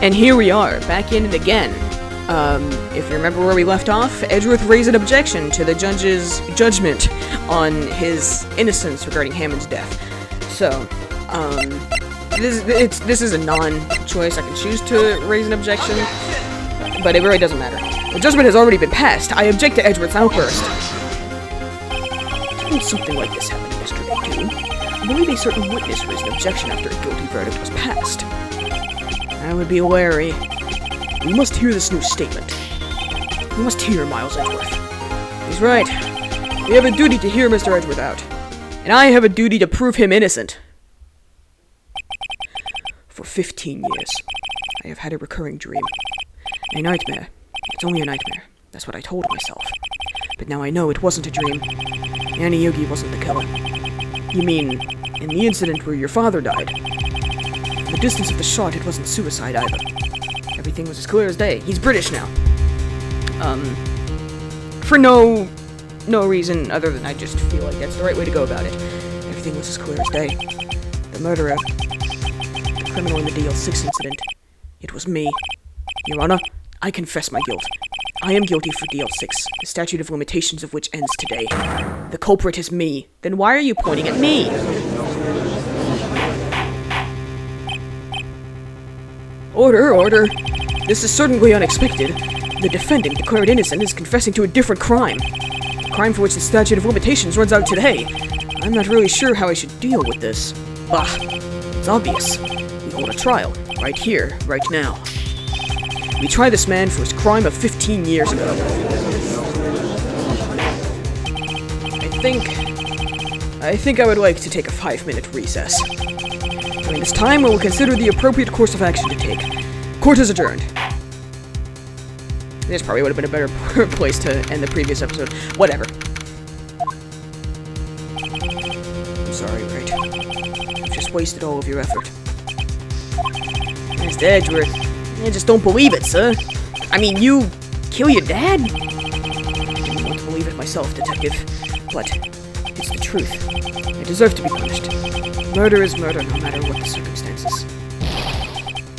And here we are, back in it again. If you remember where we left off, Edgeworth raised an objection to the judge's judgment on his innocence regarding Hammond's death. So, this is a non-choice. I can choose to raise an objection, but it really doesn't matter. The judgment has already been passed. I object to Edgeworth's outburst. Didn't something like this happen yesterday, too? I believe a certain witness raised an objection after a guilty verdict was passed. I would be wary. We must hear this new statement. We must hear Miles Edgeworth. He's right. We have a duty to hear Mr. Edgeworth out. And I have a duty to prove him innocent. For 15 years, I have had a recurring dream. A nightmare. It's only a nightmare. That's what I told myself. But now I know it wasn't a dream. Annie Yogi wasn't the killer. You mean, in the incident where your father died? From the distance of the shot, it wasn't suicide either. Everything was as clear as day. He's British now. For no reason other than I just feel like that's the right way to go about it. Everything was as clear as day. The murderer, the criminal in the DL6 incident, it was me. Your Honor, I confess my guilt. I am guilty for DL6, the statute of limitations of which ends today. The culprit is me. Then why are you pointing at me? Order, order. This is certainly unexpected. The defendant, declared innocent, is confessing to a different crime. A crime for which the statute of limitations runs out today. I'm not really sure how I should deal with this. Bah, it's obvious. We hold a trial, right here, right now. We try this man for his crime of 15 years ago. I think I would like to take a 5-minute recess. During this time, I will consider the appropriate course of action to take. Court is adjourned. This probably would have been a better place to end the previous episode. Whatever. I'm sorry, Wright. I've just wasted all of your effort. Mr. Edgeworth, I just don't believe it, sir. I mean, you kill your dad? I didn't want to believe it myself, detective. But it's the truth. I deserve to be punished. Murder is murder, no matter what the circumstances.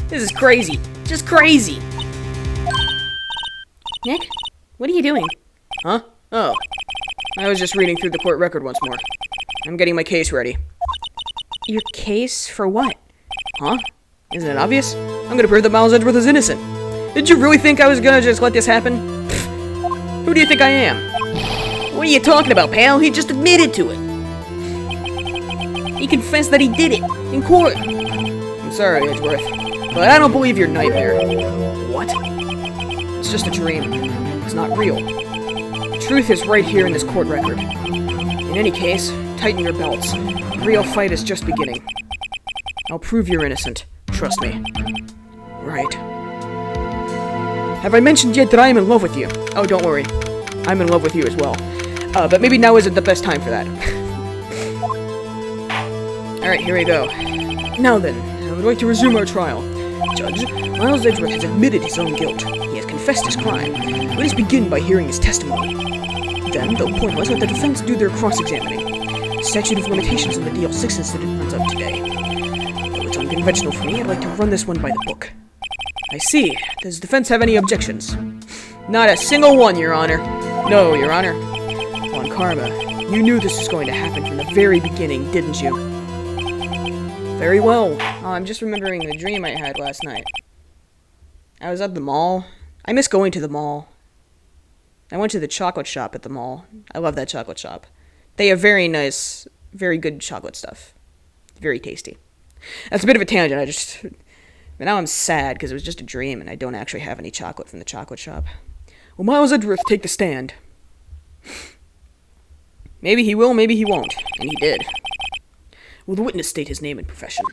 This is crazy. Just crazy. Nick, what are you doing? Huh? Oh. I was just reading through the court record once more. I'm getting my case ready. Your case for what? Huh? Isn't it obvious? I'm gonna prove that Miles Edgeworth is innocent. Did you really think I was gonna just let this happen? Pfft. Who do you think I am? What are you talking about, pal? He just admitted to it. He confessed that he did it in court. I'm sorry, Edgeworth, but I don't believe your nightmare. What? It's just a dream. It's not real. The truth is right here in this court record. In any case, tighten your belts. The real fight is just beginning. I'll prove you're innocent. Trust me. Right. Have I mentioned yet that I am in love with you? Oh, don't worry. I'm in love with you as well. But maybe now isn't the best time for that. Alright, here we go. Now then, I would like to resume our trial. Judge, Miles Edgeworth has admitted his own guilt. He has confessed his crime. Let us begin by hearing his testimony. Then, though pointless, let the defense do their cross-examining. The statute of limitations on the DL6 incident runs out today. Though it's unconventional for me, I'd like to run this one by the book. I see. Does the defense have any objections? Not a single one, Your Honor. No, Your Honor. On karma, you knew this was going to happen from the very beginning, didn't you? Very well. Oh, I'm just remembering the dream I had last night. I was at the mall. I miss going to the mall. I went to the chocolate shop at the mall. I love that chocolate shop. They have very nice, very good chocolate stuff. Very tasty. That's a bit of a tangent. But now I'm sad because it was just a dream and I don't actually have any chocolate from the chocolate shop. Will Miles Edgeworth take the stand? Maybe he will, maybe he won't. And he did. Will the witness state his name and profession?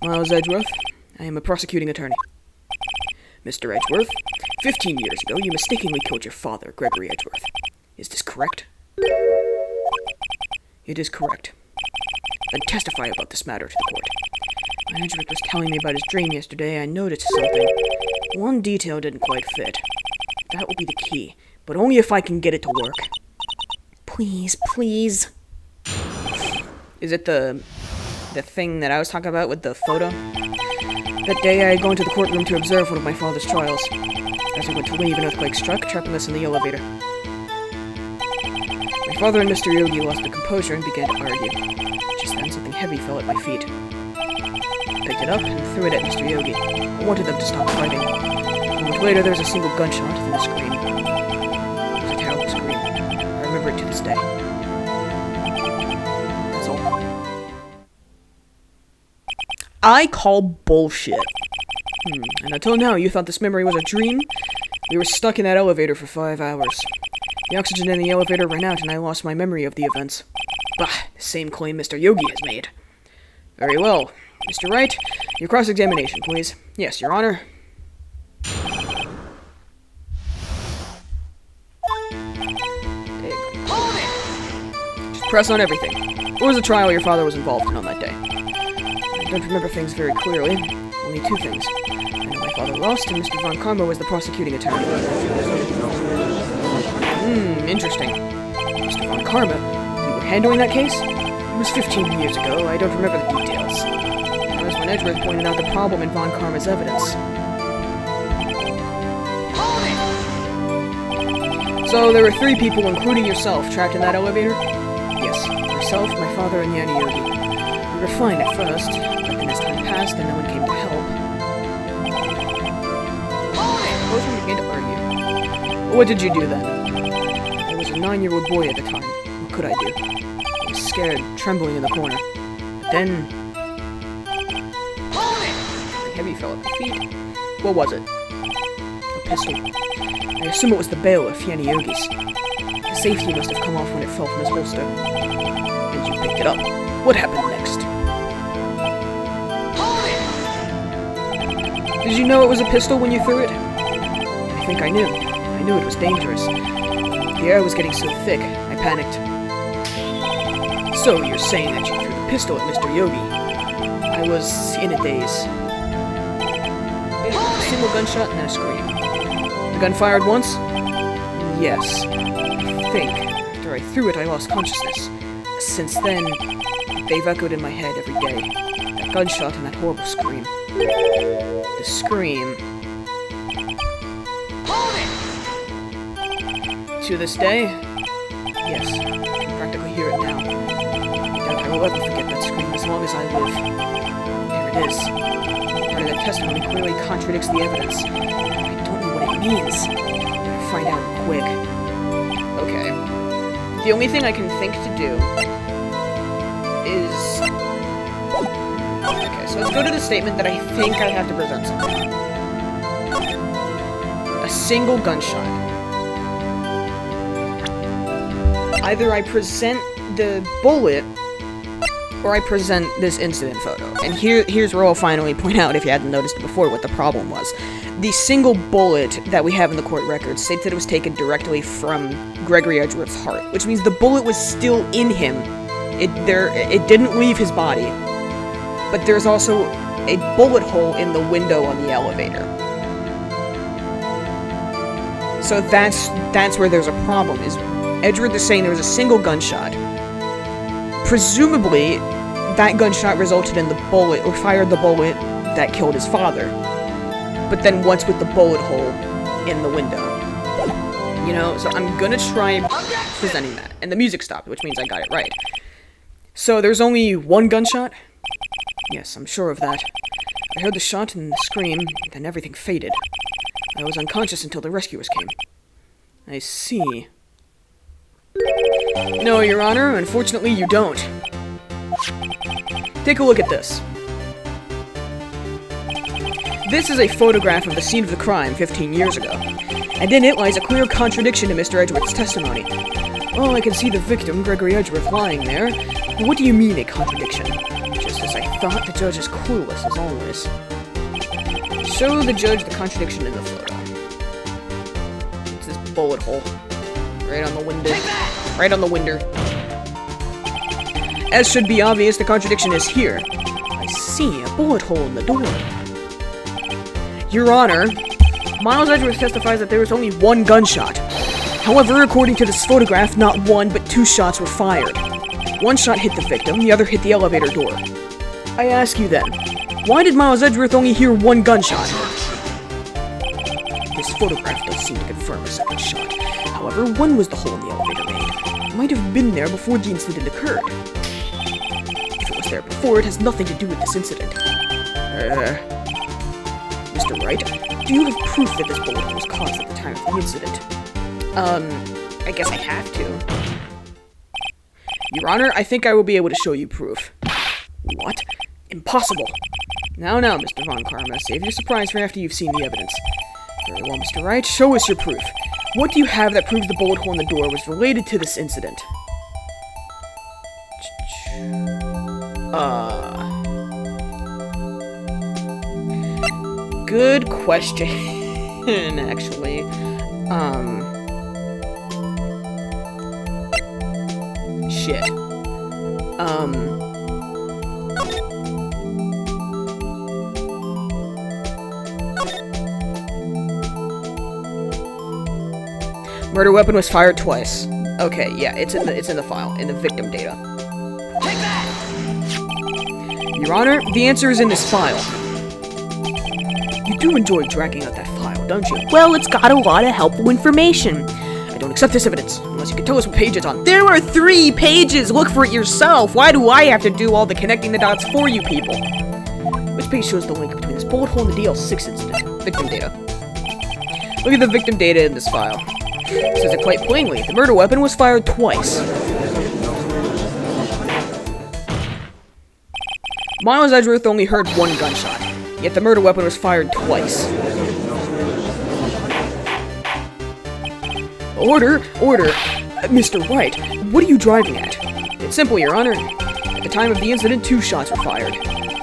Miles Edgeworth. I am a prosecuting attorney. Mr. Edgeworth, 15 years ago you mistakenly killed your father, Gregory Edgeworth. Is this correct? It is correct. Then testify about this matter to the court. When Edgeworth was telling me about his dream yesterday, I noticed something. One detail didn't quite fit. That will be the key, but only if I can get it to work. Please, please. Is it the thing that I was talking about with the photo? That day, I had gone to the courtroom to observe one of my father's trials. As I went to leave, an earthquake struck, trapping us in the elevator. My father and Mr. Yogi lost their composure and began to argue. Just then, something heavy fell at my feet. I picked it up and threw it at Mr. Yogi. I wanted them to stop fighting. A moment later, there was a single gunshot, then a scream. It was a terrible scream. I remember it to this day. That's all. I call bullshit. And until now, you thought this memory was a dream? We were stuck in that elevator for 5 hours. The oxygen in the elevator ran out and I lost my memory of the events. Bah, the same claim Mr. Yogi has made. Very well. Mr. Wright, your cross-examination, please. Yes, Your Honor. Just press on everything. What was the trial your father was involved in on that day? I don't remember things very clearly. Only 2 things. I know my father lost, and Mr. Von Karma was the prosecuting attorney. Interesting. Mr. Von Karma? You were handling that case? It was 15 years ago. I don't remember the details. That was when Edgeworth pointed out the problem in Von Karma's evidence. So there were 3 people, including yourself, trapped in that elevator? Yes. Myself, my father, and Yanni Yogi. We were fine at first, but then as time passed and no one came to help. Both of them began to argue. What did you do then? I was a 9-year-old boy at the time. What could I do? I was scared, trembling in the corner. But then... something heavy fell at my feet. What was it? A pistol. I assume it was the bailiff, Yanni Yogi's. The safety must have come off when it fell from his holster. And you picked it up. What happened next? Did you know it was a pistol when you threw it? I think I knew. I knew it was dangerous. The air was getting so thick, I panicked. So you're saying that you threw the pistol at Mr. Yogi? I was in a daze. A single gunshot and then a scream. The gun fired once? Yes. I think. After I threw it, I lost consciousness. Since then, they've echoed in my head every day. That gunshot and that horrible scream. The scream. To this day? Yes. I can practically hear it now. I doubt I will ever forget that scream as long as I live. There it is. Part of that testimony clearly contradicts the evidence. I don't know what it means. I'll find out quick. Okay. The only thing I can think to do is... okay, so let's go to the statement that I think I have to present something. A single gunshot. Either I present the bullet, or I present this incident photo. And here's where I'll finally point out, if you hadn't noticed it before, what the problem was. The single bullet that we have in the court records states that it was taken directly from Gregory Edgeworth's heart, which means the bullet was still in him. It didn't leave his body, but there's also a bullet hole in the window on the elevator. So that's where there's a problem, is Edgeworth is saying there was a single gunshot. Presumably, that gunshot resulted in the bullet, or fired the bullet that killed his father. But then what's with the bullet hole in the window? You know, so I'm gonna try presenting that. And the music stopped, which means I got it right. So there's only one gunshot? Yes, I'm sure of that. I heard the shot and the scream, then everything faded. I was unconscious until the rescuers came. I see. No, Your Honor, unfortunately you don't. Take a look at this. This is a photograph of the scene of the crime 15 years ago, and in it lies a clear contradiction to Mr. Edgeworth's testimony. Oh, I can see the victim, Gregory Edgeworth, lying there. What do you mean, a contradiction? Just as I thought, the judge is clueless, as always. Show the judge the contradiction in the photo. It's this bullet hole. Right on the window. Right on the window. As should be obvious, the contradiction is here. I see a bullet hole in the door. Your Honor, Miles Edgeworth testifies that there was only one gunshot. However, according to this photograph, not one, but 2 shots were fired. One shot hit the victim, the other hit the elevator door. I ask you then, Why did Miles Edgeworth only hear one gunshot? This photograph does seem to confirm a second shot. However, when was the hole in the elevator made? It might have been there before the incident occurred. If it was there before, it has nothing to do with this incident. Mr. Wright, do you have proof that this bullet hole was caused at the time of the incident? I guess I have to. Your Honor, I think I will be able to show you proof. What? Impossible! Now, Mr. Von Karma, save your surprise for after you've seen the evidence. Very well, Mr. Wright, show us your proof. What do you have that proves the bullet hole in the door was related to this incident? Good question, actually. Shit. Murder weapon was fired twice. Okay, yeah, it's in the file, in the victim data. Take that! Your Honor, the answer is in this file. You do enjoy dragging out that file, don't you? Well, it's got a lot of helpful information. I don't accept this evidence, unless you can tell us what page it's on. There are 3 pages! Look for it yourself! Why do I have to do all the connecting the dots for you people? Which page shows the link between this bullet hole and the DL6 incident? Victim data. Look at the victim data in this file. It says it quite plainly. The murder weapon was fired twice. Miles Edgeworth only heard 1 gunshot, yet the murder weapon was fired twice. Order! Mr. Wright, what are you driving at? It's simple, Your Honor. At the time of the incident, 2 shots were fired.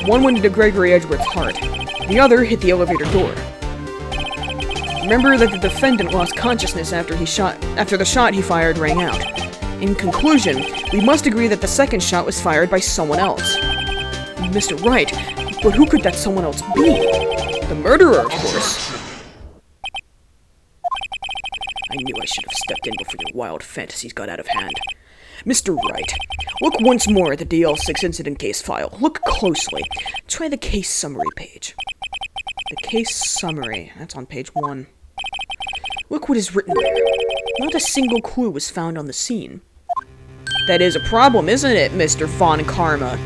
One went into Gregory Edgeworth's heart. The other hit the elevator door. Remember that the defendant lost consciousness after the shot he fired rang out. In conclusion, we must agree that the second shot was fired by someone else. Mr. Wright, but who could that someone else be? The murderer, of course. I knew I should have stepped in before your wild fantasies got out of hand. Mr. Wright, look once more at the DL6 incident case file. Look closely. Try the case summary page. The case summary. That's on page 1. Look what is written there. Not a single clue was found on the scene. That is a problem, isn't it, Mr. Von Karma?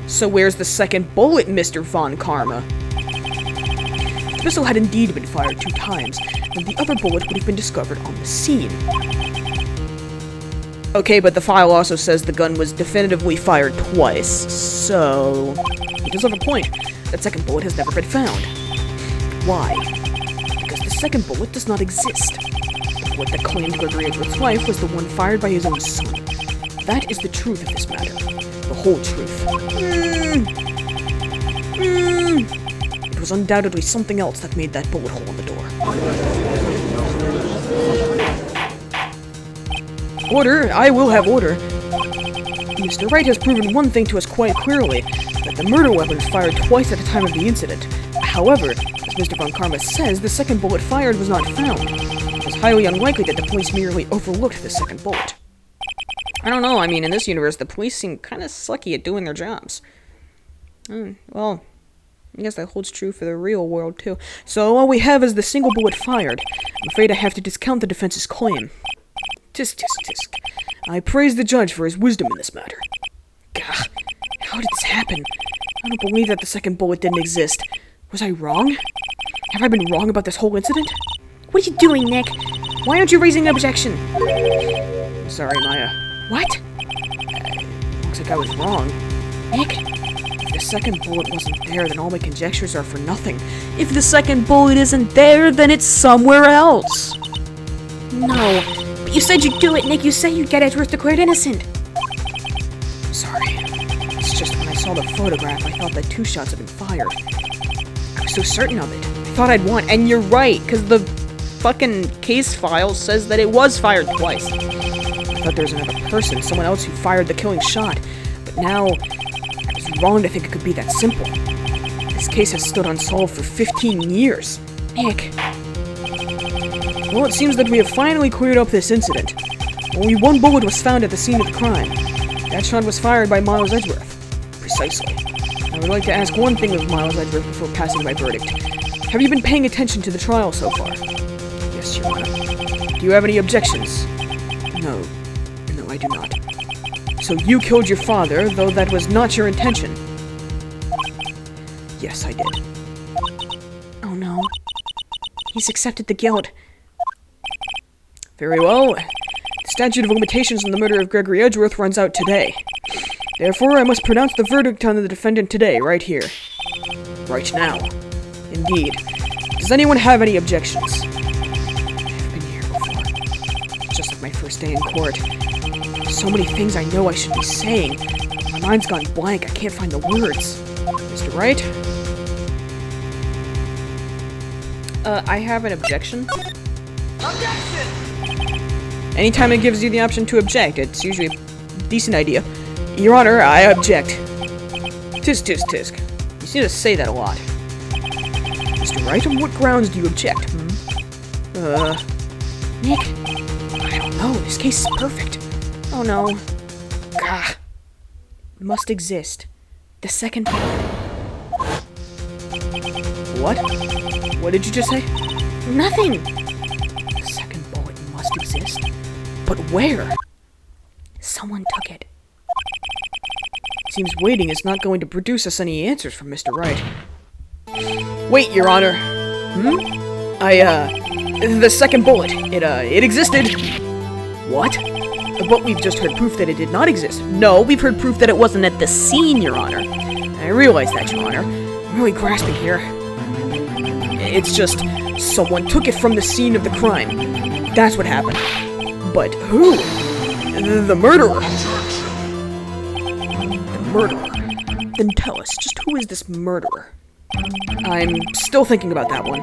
So where's the second bullet, Mr. Von Karma? The pistol had indeed been fired 2 times, and the other bullet would have been discovered on the scene. Okay, but the file also says the gun was definitively fired twice, so... He does have a point. That second bullet has never been found. Why? Because the second bullet does not exist. The bullet that claimed Gregory Edgeworth's life was the one fired by his own son. That is the truth of this matter. The whole truth. It was undoubtedly something else that made that bullet hole in the door. Order! I will have order! Mr. Wright has proven one thing to us quite clearly, that the murder weapon was fired twice at the time of the incident. However, as Mr. Von Karma says, the second bullet fired was not found. It is highly unlikely that the police merely overlooked the second bullet. I don't know, I mean, in this universe, the police seem kind of sucky at doing their jobs. Well, I guess that holds true for the real world, too. So, all we have is the single bullet fired. I'm afraid I have to discount the defense's claim. Tisk, tisk, tisk. I praise the judge for his wisdom in this matter. Gah, how did this happen? I don't believe that the second bullet didn't exist. Was I wrong? Have I been wrong about this whole incident? What are you doing, Nick? Why aren't you raising an objection? Sorry, Maya. What? Looks like I was wrong. Nick? If the second bullet wasn't there, then all my conjectures are for nothing. If the second bullet isn't there, then it's somewhere else. No. But you said you'd do it, Nick. You said you'd get Edgeworth declared innocent. Sorry. It's just when I saw the photograph, I thought that 2 shots had been fired. I was so certain of it. I thought I'd won, and you're right, because the fucking case file says that it was fired twice. I thought there was another person, someone else who fired the killing shot, but now I was wrong to think it could be that simple. This case has stood unsolved for 15 years. Nick. Well, it seems that we have finally cleared up this incident. Only 1 bullet was found at the scene of the crime. That shot was fired by Miles Edgeworth. Precisely. Now would like to ask one thing of Miles Edgeworth before passing my verdict. Have you been paying attention to the trial so far? Yes, Your Honor. Do you have any objections? No. No, I do not. So you killed your father, though that was not your intention? Yes, I did. Oh no. He's accepted the guilt. Very well. The statute of limitations on the murder of Gregory Edgeworth runs out today. Therefore, I must pronounce the verdict on the defendant today, right here. Right now. Indeed. Does anyone have any objections? I've been here before. Just like my first day in court. So many things I know I should be saying. My mind's gone blank. I can't find the words. Mr. Wright? I have an objection. Objection! Anytime it gives you the option to object, it's usually a decent idea. Your Honor, I object. Tisk, tisk, tisk. You seem to say that a lot. Mr. Wright, on what grounds do you object, Nick, I don't know. This case is perfect. oh no. Gah. Must exist. The second bullet. What? What did you just say? Nothing! The second bullet must exist? But where? Someone took it. Seems waiting is not going to produce us any answers from Mr. Wright. Wait, Your Honor. The second bullet. It existed. What? But we've just heard proof that it did not exist. No, we've heard proof that it wasn't at the scene, Your Honor. I realize that, Your Honor. I'm really grasping here. It's just, someone took it from the scene of the crime. That's what happened. But who? The murderer. The murderer. Then tell us, just who is this murderer? I'm still thinking about that one.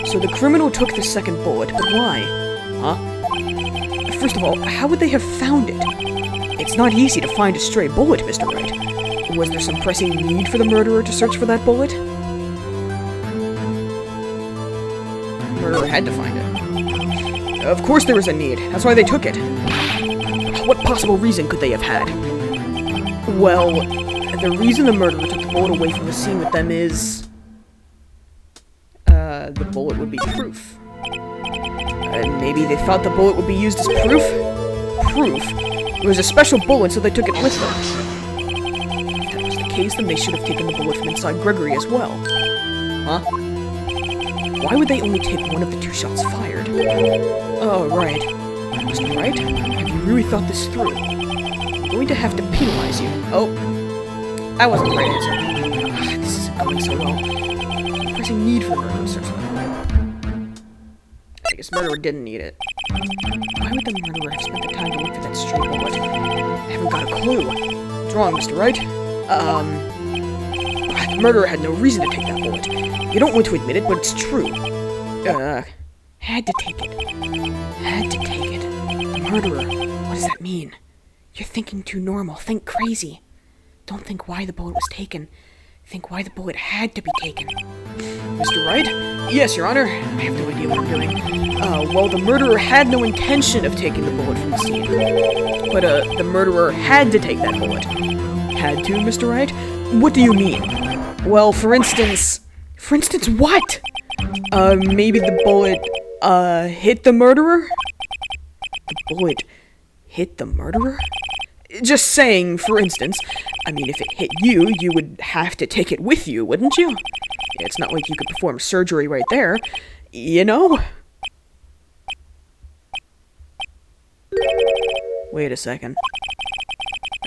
So the criminal took the second bullet, but why? Huh? First of all, how would they have found it? It's not easy to find a stray bullet, Mr. Wright. Was there some pressing need for the murderer to search for that bullet? The murderer had to find it. Of course there was a need. That's why they took it. What possible reason could they have had? Well, the reason the murderer took the bullet away from the scene with them is... the bullet would be proof. Maybe they thought the bullet would be used as proof? Proof? It was a special bullet, so they took it with them. If that was the case, then they should have taken the bullet from inside Gregory as well. Huh? Why would they only take one of the two shots fired? Oh, right. Mr. Wright, have you really thought this through? I'm going to have to penalize you. Oh. That wasn't the right answer. This isn't going so well. Pressing need for the murderer to search for that. I guess murderer didn't need it. Why would the murderer have spent the time to look for that stray bullet? I haven't got a clue. What's wrong, Mr. Wright? The murderer had no reason to take that bullet. You don't want to admit it, but it's true. Had to take it. Had to take it. The murderer. What does that mean? You're thinking too normal. Think crazy. Don't think why the bullet was taken. Think why the bullet had to be taken. Mr. Wright? Yes, Your Honor. I have no idea what I'm doing. Well, the murderer had no intention of taking the bullet from the scene. But, the murderer had to take that bullet. Had to, Mr. Wright? What do you mean? Well, for instance... For instance, what? Maybe the bullet, hit the murderer? The bullet hit the murderer? Just saying, for instance. I mean, if it hit you, you would have to take it with you, wouldn't you? It's not like you could perform surgery right there, you know? Wait a second.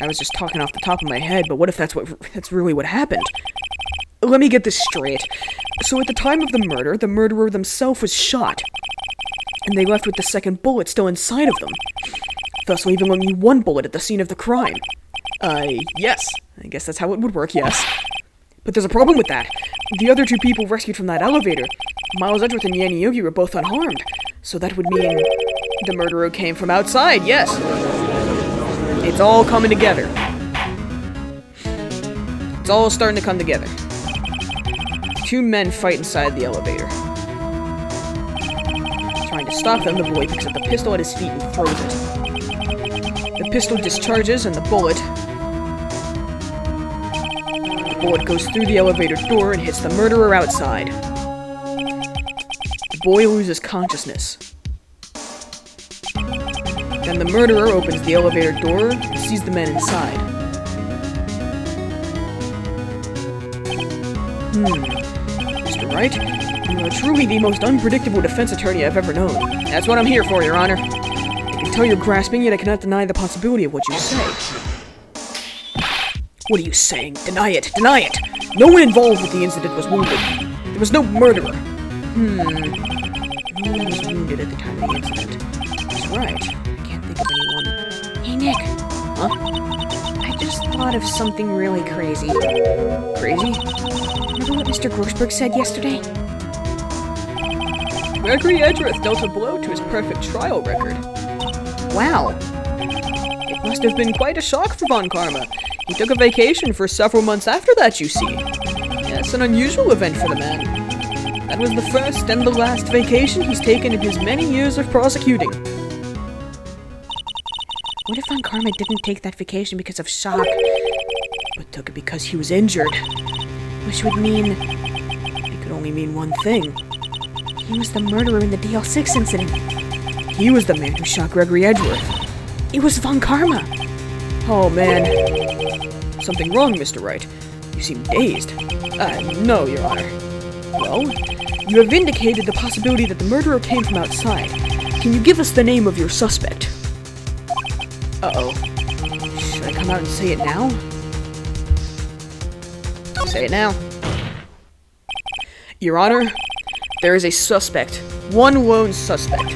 I was just talking off the top of my head, but what if that's really what happened? Let me get this straight. So at the time of the murder, the murderer themselves was shot, and they left with the second bullet still inside of them, thus leaving only one bullet at the scene of the crime. Yes. I guess that's how it would work, yes. But there's a problem with that. The other two people rescued from that elevator, Miles Edgeworth and Yanni Yogi, were both unharmed. So that would mean the murderer came from outside, yes. It's all coming together. It's all starting to come together. Two men fight inside the elevator. Trying to stop them, the boy picks up the pistol at his feet and throws it. The pistol discharges and the bullet The bullet goes through the elevator door and hits the murderer outside. The boy loses consciousness. Then the murderer opens the elevator door and sees the man inside. Mr. Wright, you are truly the most unpredictable defense attorney I've ever known. That's what I'm here for, Your Honor. I can tell you're grasping, yet I cannot deny the possibility of what you say. What are you saying? Deny it! Deny it! No one involved with the incident was wounded. There was no murderer. No one was wounded at the time of the incident. That's right. I can't think of anyone. Hey, Nick. Huh? I just thought of something really crazy. Crazy? Remember what Mr. Grossberg said yesterday? Gregory Edgeworth dealt a blow to his perfect trial record. Wow. It must have been quite a shock for Von Karma. He took a vacation for several months after that, you see. Yes, an unusual event for the man. That was the first and the last vacation he's taken in his many years of prosecuting. What if Von Karma didn't take that vacation because of shock, but took it because he was injured? which would mean It could only mean one thing. he was the murderer in the DL6 incident? He was the man who shot Gregory Edgeworth. It was Von Karma! Oh, man. Something wrong, Mr. Wright. You seem dazed. No, Your Honor. Well, you have indicated the possibility that the murderer came from outside. Can you give us the name of your suspect? Uh-oh. Should I come out and say it now? Say it now. Your Honor, there is a suspect. One lone suspect.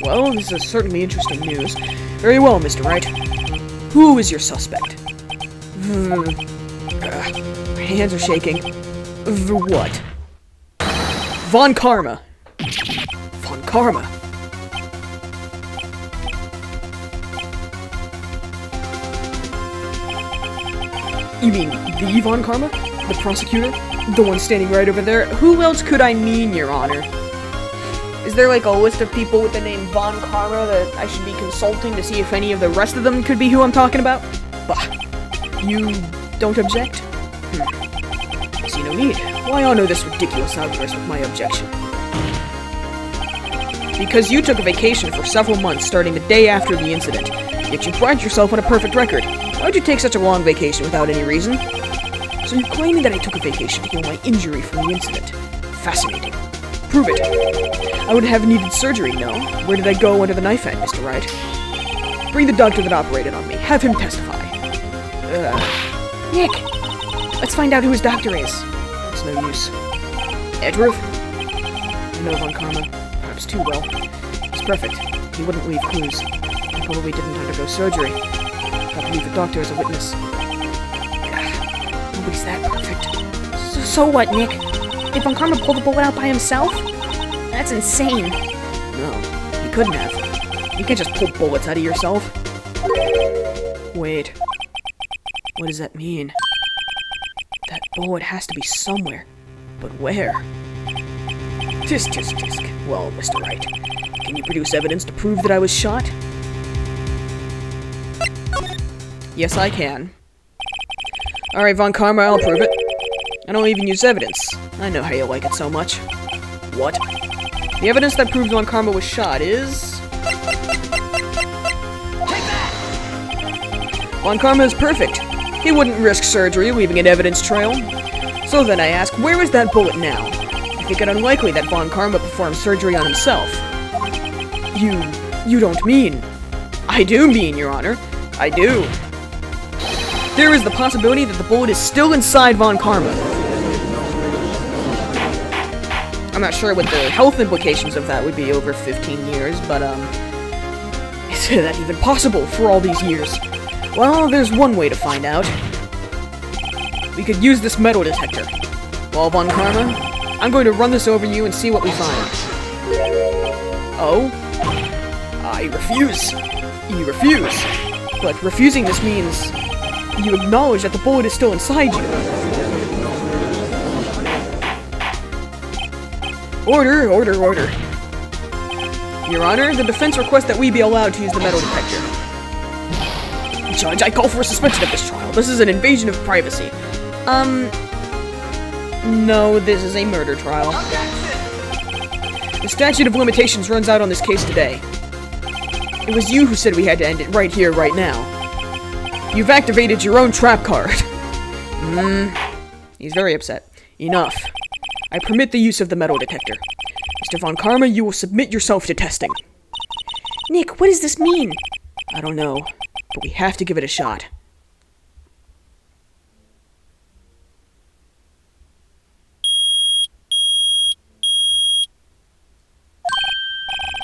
Well, this is certainly interesting news. Very well, Mr. Wright. Who is your suspect? My hands are shaking. What? Von Karma. Von Karma. You mean the Von Karma? The prosecutor? The one standing right over there? Who else could I mean, Your Honor? Is there like a list of people with the name Von Karma that I should be consulting to see if any of the rest of them could be who I'm talking about? Bah. You don't object? I see no need. Why honor this ridiculous outburst with my objection? Because you took a vacation for several months starting the day after the incident, yet you pride yourself on a perfect record. Why'd you take such a long vacation without any reason? So you're claiming that I took a vacation to heal my injury from the incident. Fascinating. Prove it. I would have needed surgery, no? Where did I go under the knife at, Mr. Wright? Bring the doctor that operated on me. Have him testify. Nick! Let's find out who his doctor is. It's no use. Edgeworth? I know Von Karma. Perhaps too well. He's perfect. He wouldn't leave clues. He probably didn't undergo surgery. I'll believe the doctor as a witness. Nobody's that perfect. So what, Nick? Did Von Karma pull the bullet out by himself? That's insane. No, he couldn't have. You can't just pull bullets out of yourself. Wait. What does that mean? That bullet has to be somewhere. But where? Tisk, tisk, tisk. Well, Mr. Wright, can you produce evidence to prove that I was shot? Yes, I can. Alright, Von Karma, I'll prove it. I don't even use evidence. I know how you like it so much. What? The evidence that proves Von Karma was shot is... Von Karma is perfect. He wouldn't risk surgery, leaving an evidence trail. So then I ask, where is that bullet now? I think it unlikely that Von Karma performed surgery on himself. You don't mean... I do mean, Your Honor. I do. There is the possibility that the bullet is still inside Von Karma. I'm not sure what the health implications of that would be over 15 years, but, is that even possible for all these years? Well, there's one way to find out. We could use this metal detector. Well, Von Karma, I'm going to run this over you and see what we find. Oh? I refuse. You refuse. But refusing this means you acknowledge that the bullet is still inside you. Order, order, order. Your Honor, the defense requests that we be allowed to use the metal detector. Judge, I call for a suspension of this trial. this is an invasion of privacy. No, this is a murder trial. The statute of limitations runs out on this case today. It was you who said we had to end it right here, right now. You've activated your own trap card. He's very upset. Enough. I permit the use of the metal detector. Mr. Von Karma, you will submit yourself to testing. Nick, what does this mean? I don't know, but we have to give it a shot.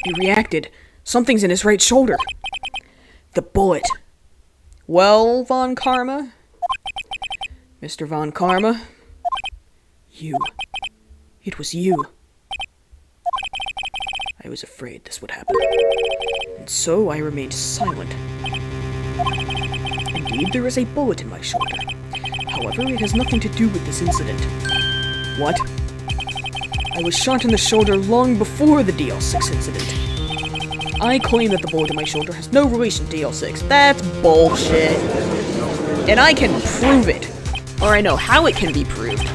He reacted. Something's in his right shoulder. The bullet. Well, Von Karma? Mr. Von Karma? You. It was you. I was afraid this would happen. And so I remained silent. Indeed, there is a bullet in my shoulder. However, it has nothing to do with this incident. What? I was shot in the shoulder long before the DL6 incident. I claim that the bullet in my shoulder has no relation to DL6. That's bullshit. And I can prove it. Or I know how it can be proved.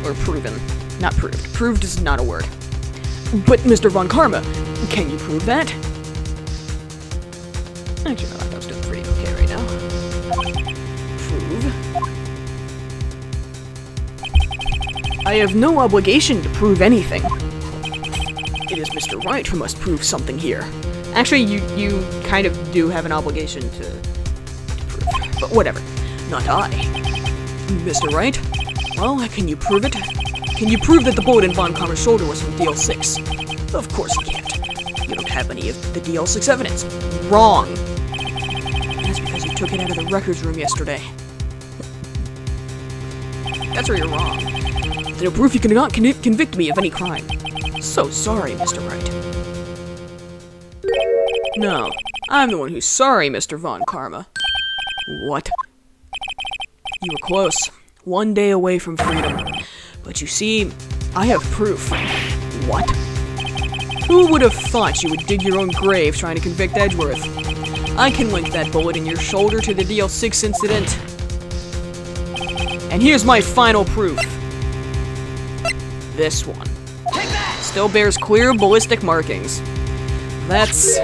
Or proven. Not proved. Proved is not a word. But Mr. Von Karma, can you prove that? Actually, no, I was doing pretty okay right now. Prove? I have no obligation to prove anything. It is Mr. Wright who must prove something here. Actually, you kind of do have an obligation to prove. But whatever. Not I. Mr. Wright? Well, can you prove it? Can you prove that the bullet in Von Karma's shoulder was from DL6? Of course you can't. You don't have any of the DL6 evidence. Wrong. That's because you took it out of the records room yesterday. That's where you're wrong. With no proof you cannot convict me of any crime. So sorry, Mr. Wright. No, I'm the one who's sorry, Mr. Von Karma. What? You were close. One day away from freedom. But you see, I have proof. What? Who would have thought you would dig your own grave trying to convict Edgeworth? I can link that bullet in your shoulder to the DL6 incident. And here's my final proof. This one. Still bears clear ballistic markings. That's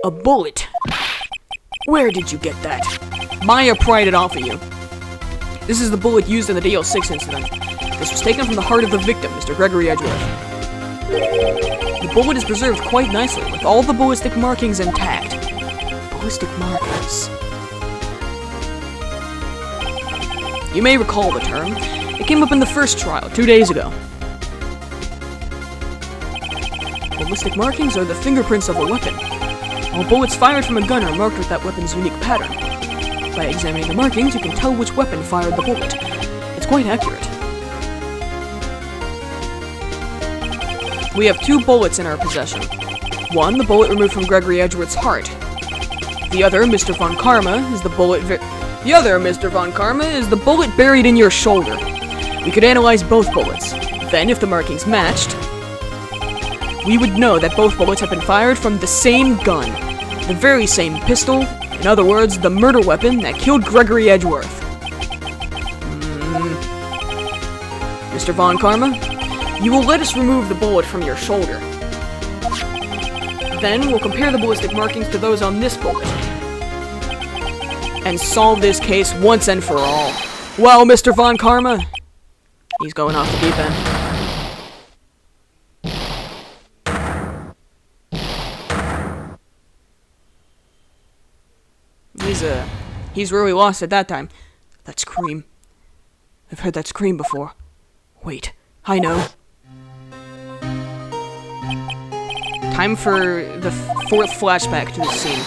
a bullet. Where did you get that? Maya pried it off of you. This is the bullet used in the DL6 incident. This was taken from the heart of the victim, Mr. Gregory Edgeworth. The bullet is preserved quite nicely, with all the ballistic markings intact. Ballistic markings. You may recall the term. It came up in the first trial, 2 days ago. Ballistic markings are the fingerprints of a weapon. All bullets fired from a gun are marked with that weapon's unique pattern. By examining the markings, you can tell which weapon fired the bullet. It's quite accurate. We have 2 bullets in our possession. One, the bullet removed from Gregory Edgeworth's heart. The other, Mr. Von Karma, is the bullet buried in your shoulder. We could analyze both bullets. Then, if the markings matched, we would know that both bullets have been fired from the same gun. The very same pistol. In other words, the murder weapon that killed Gregory Edgeworth. Mr. Von Karma, you will let us remove the bullet from your shoulder. Then we'll compare the ballistic markings to those on this bullet. And solve this case once and for all. Well, Mr. Von Karma, he's going off the deep end. He's really lost at that time. That scream. I've heard that scream before. Wait, I know. Time for the 4th flashback to the scene.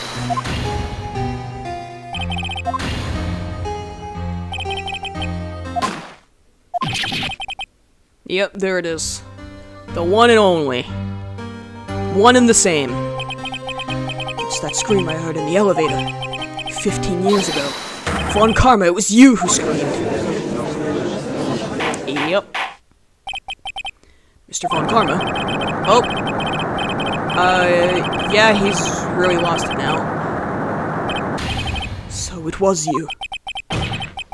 Yep, there it is. The one and only. One and the same. It's that scream I heard in the elevator. 15 years ago. Von Karma, it was you who screamed. Yep. Mr. Von Karma? Oh. Yeah, he's really lost it now. So it was you.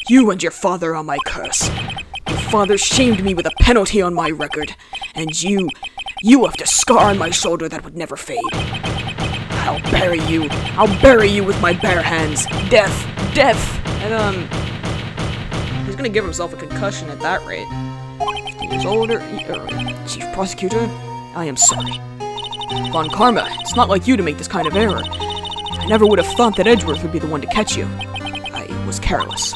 You and your father are my curse. Your father shamed me with a penalty on my record, and you left a scar on my shoulder that would never fade. I'll bury you with my bare hands. Death! And, he's gonna give himself a concussion at that rate. 50 years older, Chief Prosecutor, I am sorry. Von Karma, it's not like you to make this kind of error. I never would have thought that Edgeworth would be the one to catch you. I was careless.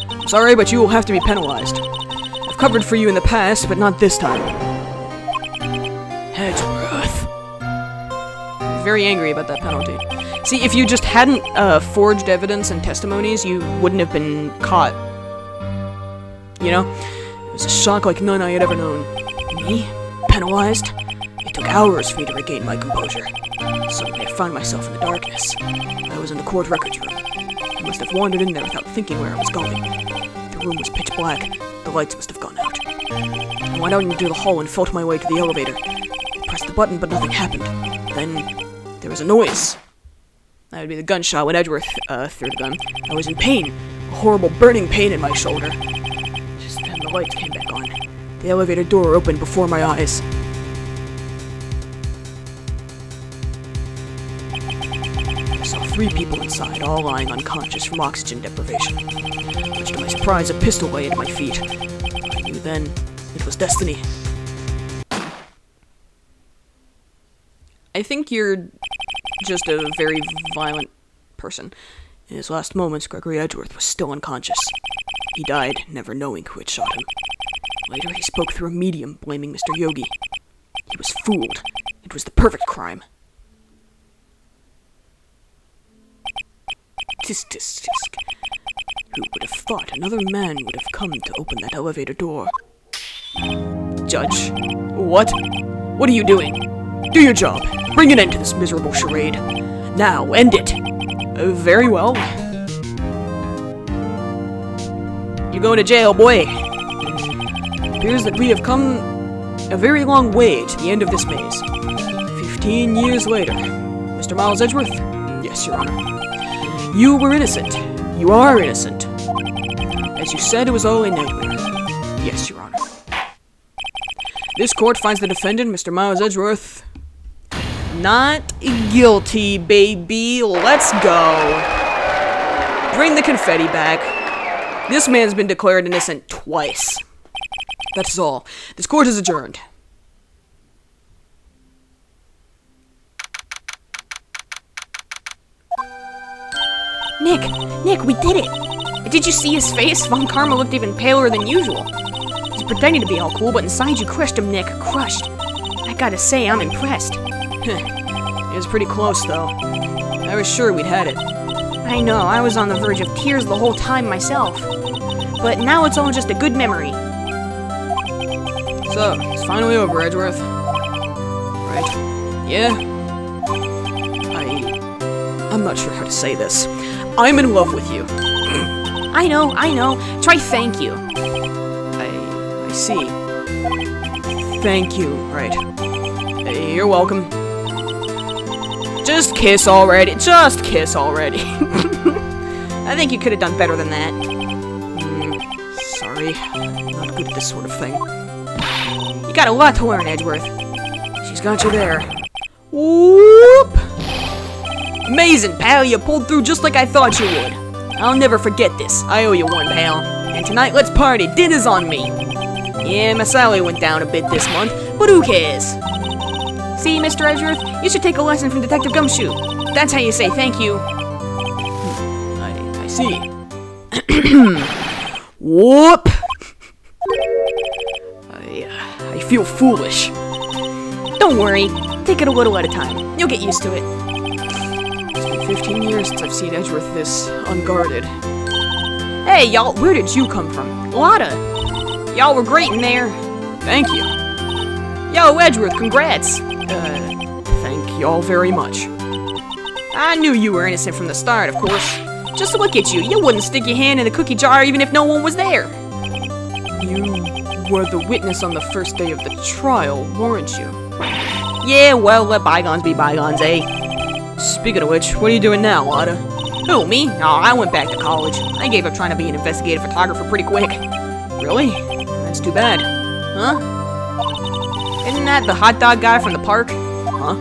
I'm sorry, but you will have to be penalized. I've covered for you in the past, but not this time. Edgeworth. He's very angry about that penalty. See, if you just hadn't forged evidence and testimonies, you wouldn't have been caught. You know? It was a shock like none I had ever known. Me? Penalized? It took hours for me to regain my composure. Suddenly I found myself in the darkness. I was in the court records room. I must have wandered in there without thinking where I was going. The room was pitch black. The lights must have gone out. I went out into the hall and felt my way to the elevator. I pressed the button, but nothing happened. Then there was a noise. That would be the gunshot when Edgeworth threw the gun. I was in pain. A horrible burning pain in my shoulder. Just then the lights came back on. The elevator door opened before my eyes. I saw 3 people inside, all lying unconscious from oxygen deprivation. Much to my surprise, a pistol lay at my feet. I knew then it was destiny. I think you're just a very violent person. In his last moments, Gregory Edgeworth was still unconscious. He died, never knowing who had shot him. Later, he spoke through a medium, blaming Mr. Yogi. He was fooled. It was the perfect crime. Tisk, tisk, tisk. Who would have thought another man would have come to open that elevator door? Judge. What? What are you doing? Do your job. Bring an end to this miserable charade. Now, end it. Very well. You're going to jail, boy. It appears that we have come a very long way to the end of this maze. 15 years later. Mr. Miles Edgeworth? Yes, Your Honor. You were innocent. You are innocent. As you said, it was all a nightmare. Yes, Your Honor. This court finds the defendant, Mr. Miles Edgeworth, not guilty, baby. Let's go. Bring the confetti back. This man's been declared innocent twice. That's all. This court is adjourned. Nick, we did it! Did you see his face? Von Karma looked even paler than usual. He's pretending to be all cool, but inside you crushed him, Nick. Crushed. I gotta say, I'm impressed. It was pretty close, though. I was sure we'd had it. I know, I was on the verge of tears the whole time myself. But now it's all just a good memory. So, it's finally over, Edgeworth. Right. Yeah? I'm not sure how to say this. I'm in love with you. I know. Try thank you. I see. Thank you, right. You're welcome. Just kiss already. Just kiss already. I think you could have done better than that. Sorry. I'm not good at this sort of thing. You got a lot to learn, Edgeworth. She's got you there. Whoop! Amazing, pal. You pulled through just like I thought you would. I'll never forget this. I owe you one, pal. And tonight, let's party. Dinner's on me. Yeah, my salary went down a bit this month, but who cares? See, Mr. Edgeworth, you should take a lesson from Detective Gumshoe. That's how you say thank you. I see. Whoop! I feel foolish. Don't worry. Take it a little at a time. You'll get used to it. 15 years since I've seen Edgeworth this unguarded. Hey, y'all, where did you come from? Lotta. Y'all were great in there. Thank you. Yo, Edgeworth, congrats. Thank y'all very much. I knew you were innocent from the start, of course. Just look at you. You wouldn't stick your hand in the cookie jar even if no one was there. You were the witness on the first day of the trial, weren't you? Yeah, well, let bygones be bygones, eh? Speaking of which, what are you doing now, Lotta? Who, me? No, I went back to college. I gave up trying to be an investigative photographer pretty quick. Really? That's too bad. Huh? Isn't that the hot dog guy from the park? Huh?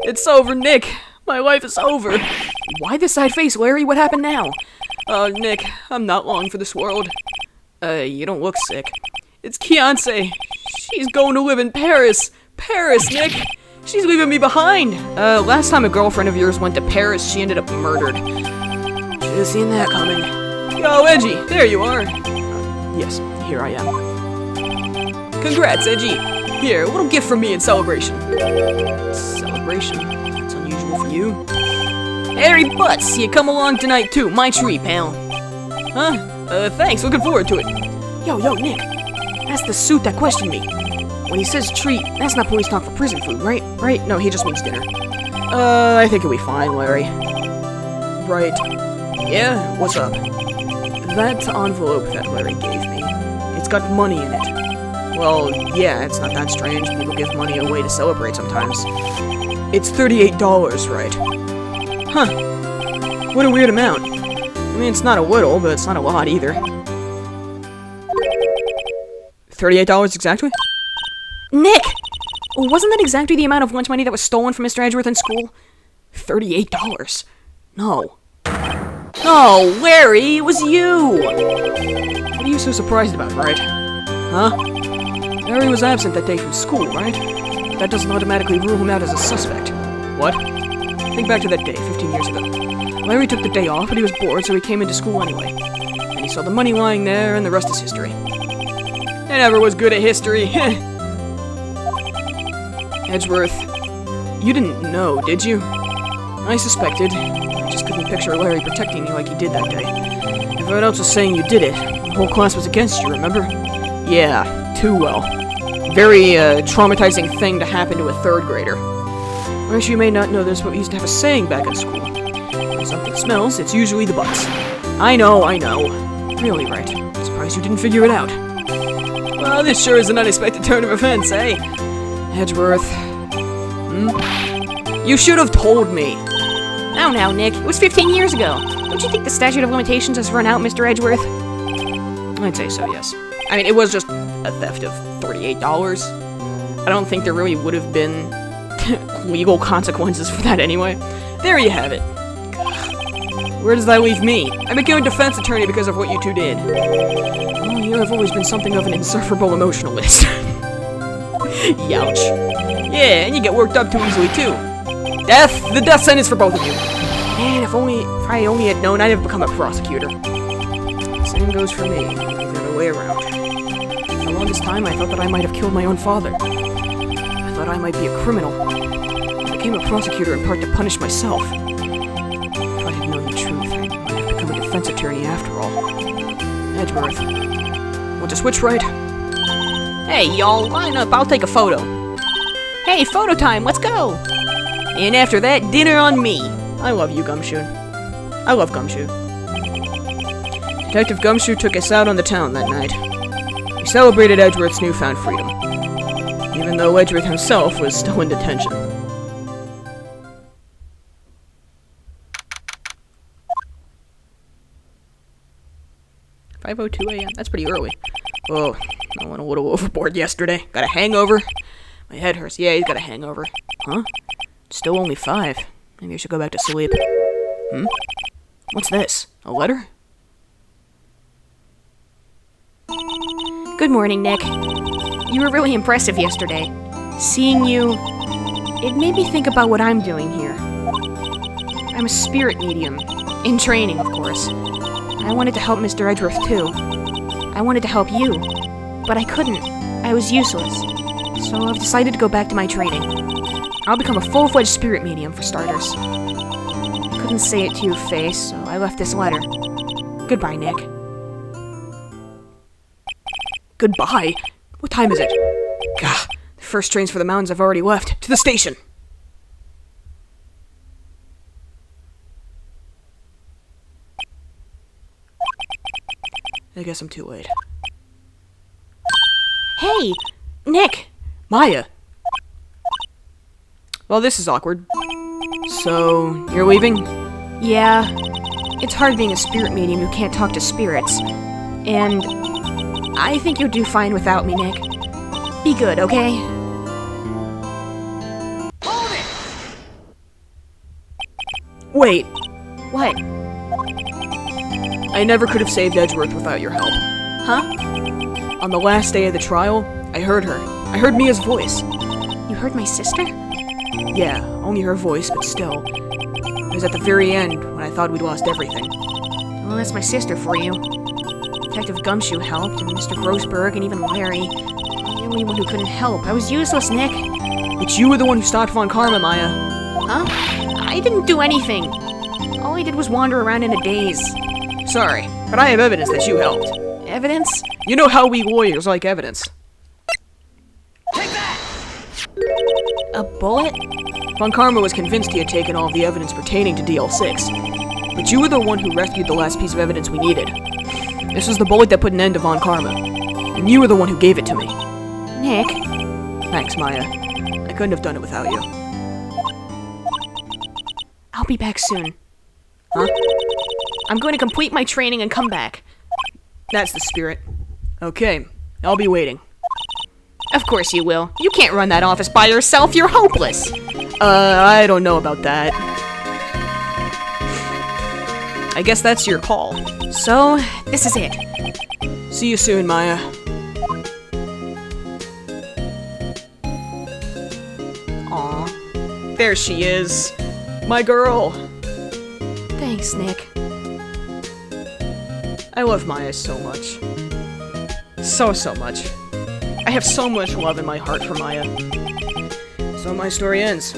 It's over, Nick. My life is over. Why this side face, Larry? What happened now? Nick, I'm not long for this world. You don't look sick. It's Kiance. She's going to live in Paris. Paris, Nick. She's leaving me behind. Last time a girlfriend of yours went to Paris, she ended up murdered. Should have seen that coming. Yo, Edgy, there you are. Yes, here I am. Congrats, Edgy. Here, a little gift from me in celebration. Celebration? That's unusual for you. Harry Butts, you come along tonight too. My treat, pal. Huh? Thanks, looking forward to it. Yo, Nick. That's the suit that questioned me. When he says treat, that's not police talk for prison food, right? Right? No, he just means dinner. I think it'll be fine, Larry. Right. Yeah, what's up? That envelope that Larry gave me, it's got money in it. Well, yeah, it's not that strange. People give money away to celebrate sometimes. It's $38, right? Huh. What a weird amount. I mean, it's not a little, but it's not a lot either. $38 exactly? Nick! Wasn't that exactly the amount of lunch money that was stolen from Mr. Edgeworth in school? $38. No. No, Larry, it was you! What are you so surprised about, right? Huh? Larry was absent that day from school, right? That doesn't automatically rule him out as a suspect. What? Think back to that day, 15 years ago. Larry took the day off, but he was bored, so he came into school anyway. And he saw the money lying there, and the rest is history. I never was good at history. Edgeworth, you didn't know, did you? I suspected. I just couldn't picture Larry protecting you like he did that day. Everyone else was saying you did it. The whole class was against you, remember? Yeah, too well. Very, traumatizing thing to happen to a third grader. Or you may not know this, but we used to have a saying back in school. When something smells, it's usually the butts. I know. Really, Wright. I'm surprised you didn't figure it out. Well, this sure is an unexpected turn of events, eh? Edgeworth. You should have told me. Now, Nick. It was 15 years ago. Don't you think the statute of limitations has run out, Mr. Edgeworth? I'd say so, yes. I mean, it was just a theft of $38. I don't think there really would have been legal consequences for that anyway. There you have it. Where does that leave me? I became a defense attorney because of what you two did. Oh, you have always been something of an insufferable emotionalist. Youch. Yeah, and you get worked up too easily too. Death! The death sentence for both of you. Man, if I only had known, I'd have become a prosecutor. Same goes for me. The other way around. For the longest time, I thought that I might have killed my own father. I thought I might be a criminal. I became a prosecutor in part to punish myself. If I had known the truth, I might have become a defense attorney after all. Edgeworth. Want to switch, right? Hey, y'all, line up. I'll take a photo. Hey, photo time. Let's go. And after that, dinner on me. I love you, Gumshoe. I love Gumshoe. Detective Gumshoe took us out on the town that night. We celebrated Edgeworth's newfound freedom, even though Edgeworth himself was still in detention. "5:02 a.m. That's pretty early. Oh, I went a little overboard yesterday. Got a hangover. My head hurts. Yeah, he's got a hangover. Huh? It's still only 5. Maybe I should go back to sleep. What's this? A letter? Good morning, Nick. You were really impressive yesterday. Seeing you, it made me think about what I'm doing here. I'm a spirit medium. In training, of course. I wanted to help Mr. Edgeworth, too. I wanted to help you. But I couldn't. I was useless. So I've decided to go back to my training. I'll become a full-fledged spirit medium, for starters. I couldn't say it to your face, so I left this letter. Goodbye, Nick. Goodbye? What time is it? Gah, the first trains for the mountains have already left. To the station! I guess I'm too late. Hey! Nick! Maya! Well, this is awkward. So, you're leaving? Yeah, it's hard being a spirit medium who can't talk to spirits. And I think you'll do fine without me, Nick. Be good, okay? Wait, What? I never could have saved Edgeworth without your help. Huh? On the last day of the trial, I heard her. I heard Mia's voice. You heard my sister? Yeah, only her voice, but still. It was at the very end, when I thought we'd lost everything. Well, that's my sister for you. Detective Gumshoe helped, and Mr. Grossberg, and even Larry. I'm the only one who couldn't help. I was useless, Nick. But you were the one who stopped Von Karma, Maya. Huh? I didn't do anything. All I did was wander around in a daze. Sorry, but I have evidence that you helped. Evidence? You know how we lawyers like evidence. A bullet? Von Karma was convinced he had taken all of the evidence pertaining to DL6. But you were the one who rescued the last piece of evidence we needed. This was the bullet that put an end to Von Karma. And you were the one who gave it to me. Nick? Thanks, Maya. I couldn't have done it without you. I'll be back soon. Huh? I'm going to complete my training and come back. That's the spirit. Okay, I'll be waiting. Of course you will. You can't run that office by yourself. You're hopeless. I don't know about that. I guess that's your call. So, this is it. See you soon, Maya. Aw. There she is. My girl. Thanks, Nick. I love Maya so much. So much. I have so much love in my heart for Maya. So my story ends.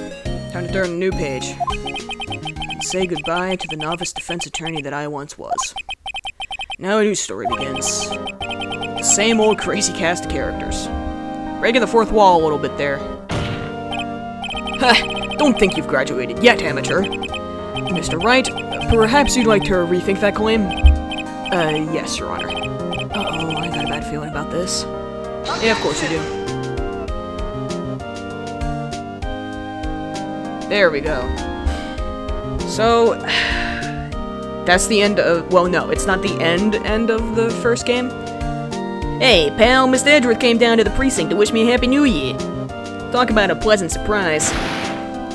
Time to turn a new page. And say goodbye to the novice defense attorney that I once was. Now a new story begins. The same old crazy cast of characters. Breaking the fourth wall a little bit there. Ha! Don't think you've graduated yet, amateur. Mr. Wright, perhaps you'd like to rethink that claim? Yes, Your Honor. Uh-oh, I got a bad feeling about this. Yeah, of course you do. There we go. So, that's the end of, well, no, it's not the end of the first game. Hey, pal, Mr. Edgeworth came down to the precinct to wish me a Happy New Year. Talk about a pleasant surprise.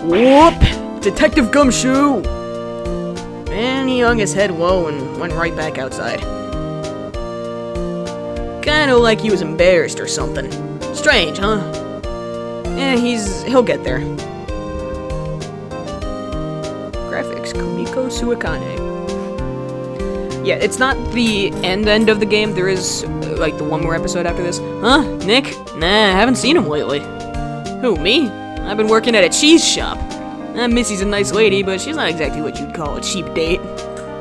Whoop! Detective Gumshoe! And he hung his head low and went right back outside. Kinda like he was embarrassed or something. Strange, huh? Eh, he'll get there. Graphics, Kumiko Suakane. Yeah, it's not the end of the game. There is, like, the one more episode after this. Huh? Nick? Nah, I haven't seen him lately. Who, me? I've been working at a cheese shop. Missy's a nice lady, but she's not exactly what you'd call a cheap date.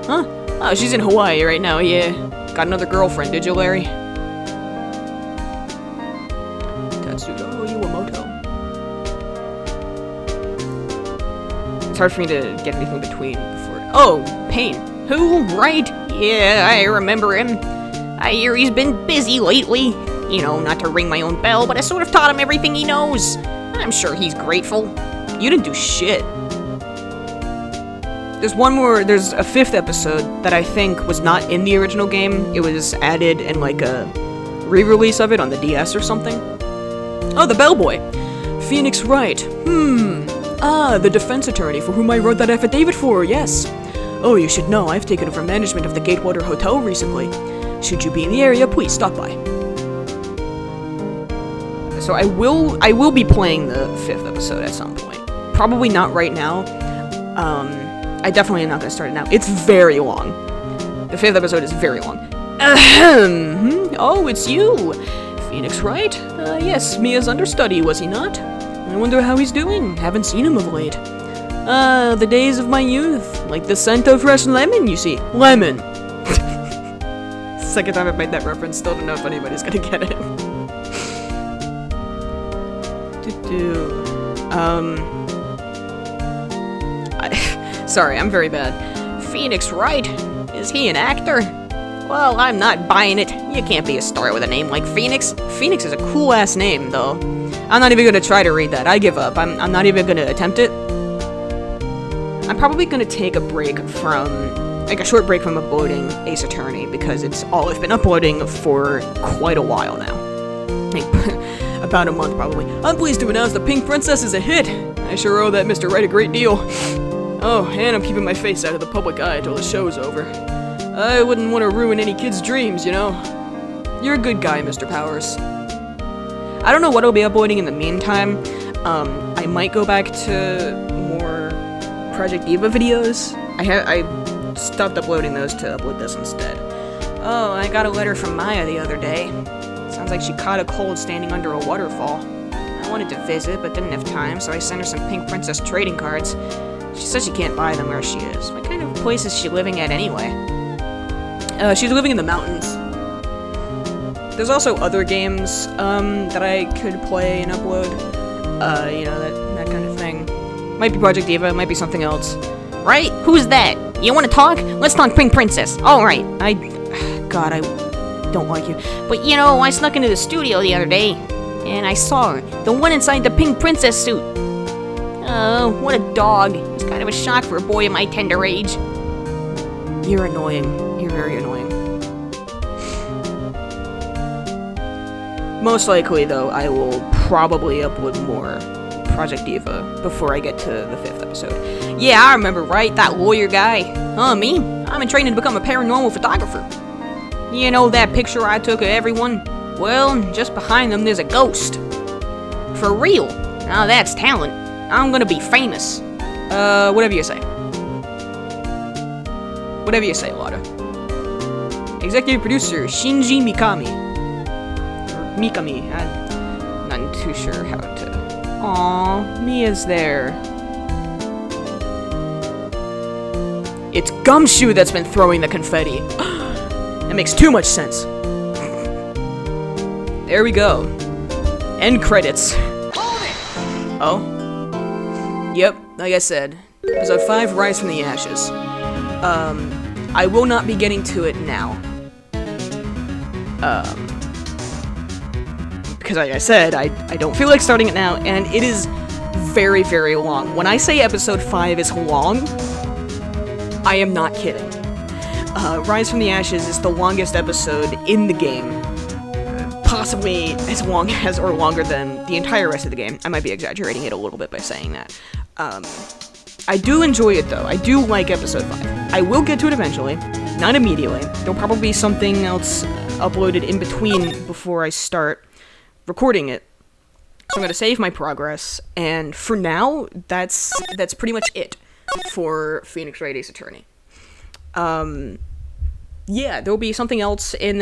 Huh? Oh, she's in Hawaii right now, yeah. Got another girlfriend, did you, Larry? Tatsudo Iwamoto. It's hard for me to get anything between before. Oh, Payne. Who? Wright? Yeah, I remember him. I hear he's been busy lately. You know, not to ring my own bell, but I sort of taught him everything he knows. I'm sure he's grateful. You didn't do shit. There's a fifth episode that I think was not in the original game. It was added in like a re-release of it on the DS or something. Oh, the bellboy. Phoenix Wright. The defense attorney for whom I wrote that affidavit for, yes. Oh, you should know, I've taken over management of the Gatewater Hotel recently. Should you be in the area, please stop by. So I will be playing the fifth episode at some point. Probably not right now. I definitely am not going to start it now. It's very long. The fifth episode is very long. Oh, it's you! Phoenix Wright? Yes, Mia's understudy, was he not? I wonder how he's doing. Haven't seen him of late. The days of my youth. Like the scent of fresh lemon, you see. Lemon! Second time I've made that reference, still don't know if anybody's gonna get it. Sorry, I'm very bad. Phoenix Wright? Is he an actor? Well, I'm not buying it. You can't be a star with a name like Phoenix. Phoenix is a cool-ass name, though. I'm not even gonna try to read that. I give up. I'm not even gonna attempt it. I'm probably gonna take a break from, like a short break from uploading Ace Attorney, because it's all I've been uploading for quite a while now. Like, about a month probably. I'm pleased to announce the Pink Princess is a hit! I sure owe that Mr. Wright a great deal. Oh, and I'm keeping my face out of the public eye until the show's over. I wouldn't want to ruin any kid's dreams, you know? You're a good guy, Mr. Powers. I don't know what I'll be uploading in the meantime. I might go back to more Project Diva videos. I stopped uploading those to upload this instead. Oh, I got a letter from Maya the other day. Sounds like she caught a cold standing under a waterfall. I wanted to visit, but didn't have time, so I sent her some Pink Princess trading cards. She says she can't buy them where she is. What kind of place is she living at anyway? She's living in the mountains. There's also other games, that I could play and upload. You know, that kind of thing. Might be Project Diva, it might be something else. Right? Who's that? You wanna talk? Let's talk Pink Princess. Alright. God, I don't like you. But you know, I snuck into the studio the other day, and I saw her. The one inside the Pink Princess suit. Oh, what a dog. It's kind of a shock for a boy of my tender age. You're annoying. You're very annoying. Most likely, though, I will probably upload more Project Diva before I get to the 5th episode. Yeah, I remember, right? That lawyer guy. Me? I'm in training to become a paranormal photographer. You know that picture I took of everyone? Well, just behind them there's a ghost. For real. Now that's talent. I'm gonna be famous. Whatever you say. Whatever you say, Lada. Executive producer, Shinji Mikami. Or Mikami, I'm not too sure how to... Aww, Mia's there. It's Gumshoe that's been throwing the confetti. That makes too much sense. There we go. End credits. Oh? Yep, like I said. Episode 5, Rise from the Ashes. I will not be getting to it now. Because like I said, I don't feel like starting it now, and it is very, very long. When I say episode 5 is long, I am not kidding. Rise from the Ashes is the longest episode in the game. Possibly as long as or longer than the entire rest of the game. I might be exaggerating it a little bit by saying that. I do enjoy it though. I do like episode 5. I will get to it eventually. Not immediately. There'll probably be something else uploaded in between before I start recording it. So I'm gonna save my progress, and for now, that's pretty much it for Phoenix Wright Ace Attorney. Yeah, there'll be something else for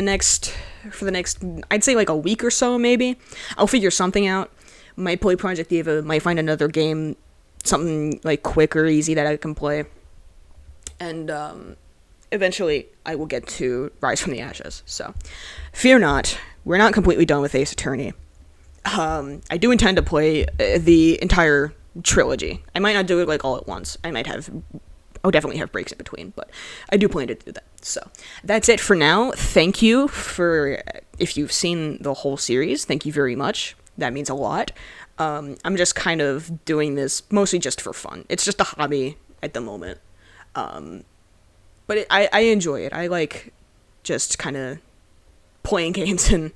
the next, I'd say like a week or so, maybe. I'll figure something out. Might play Project Diva, might find another game, something like quick or easy that I can play. And, eventually, I will get to Rise from the Ashes. So, fear not, we're not completely done with Ace Attorney. I do intend to play the entire trilogy. I might not do it like all at once. I'll definitely have breaks in between, but I do plan to do that. So, that's it for now. Thank you if you've seen the whole series, thank you very much. That means a lot. I'm just kind of doing this mostly just for fun. It's just a hobby at the moment. But I enjoy it. I like just kind of playing games and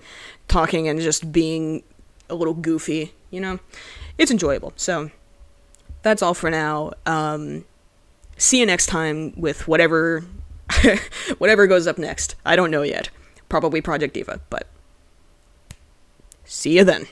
talking and just being a little goofy, you know? It's enjoyable. So, that's all for now. See you next time with whatever goes up next. I don't know yet. Probably Project Diva, but see you then.